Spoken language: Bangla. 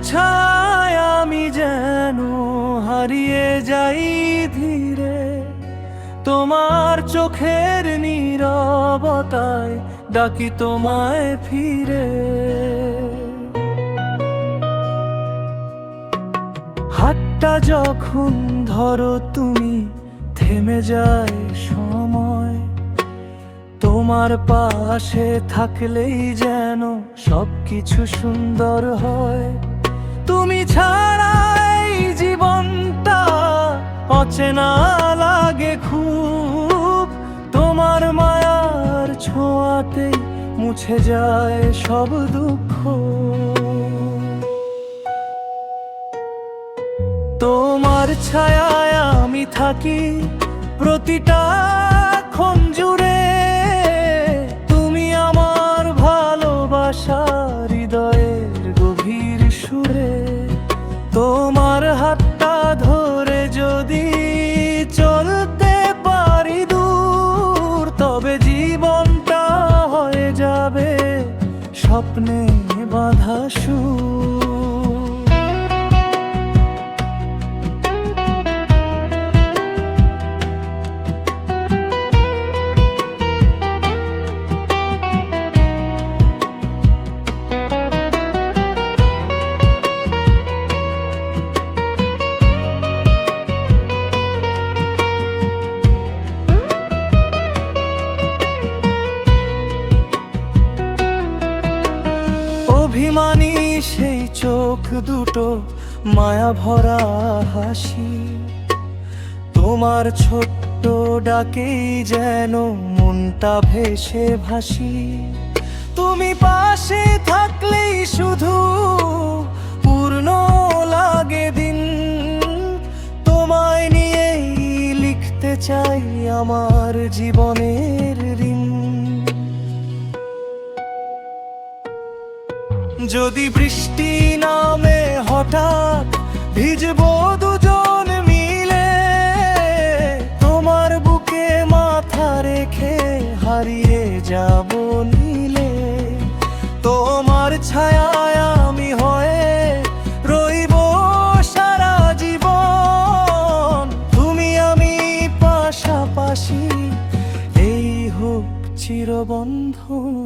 ছায়া আমি যেন হারিয়ে যাই ধীরে, তোমার চোখের নীরবতায় ডাকি তোমায় ফিরে। হাতটা যখন ধরো তুমি থেমে যায় সময়, তোমার পাশে থাকলেই যেন সবকিছু সুন্দর হয়। তুমি ছাড়াই জীবনটা অচেনা লাগে খুব, তোমার মায়ার ছোঁয়াতে মুছে যায় সব দুঃখ। তোমার ছায়ায় আমি থাকি প্রতিটা ক্ষণ জুড়ে, তুমি আমার ভালোবাসা হৃদয়ের গভীর সুরে। তোমার হাতটা ধরে যদি চলতে পারি দূর, তবে জীবনটা হয়ে যাবে স্বপ্নে বাঁধা সুর। অভিমানী সেই চোখ দুটো, মায়া ভরা হাসি, তোমার ছোট্ট ডাকেই যেন মনটা ভেসে ভাসি। তুমি পাশে থাকলেই শুধু পূর্ণ লাগে দিন, তোমায় নিয়েই লিখতে চাই আমার জীবনের ঋণ। যদি বৃষ্টি নামে হঠাৎ ভিজবো দুজন মিলে, তোমার বুকে মাথা রেখে হারিয়ে যাব নীলে। তোমার ছায়ায় আমি হয়ে রইব সারা জীবন, তুমি আমি পাশাপাশি এই হোক চিরবন্ধন।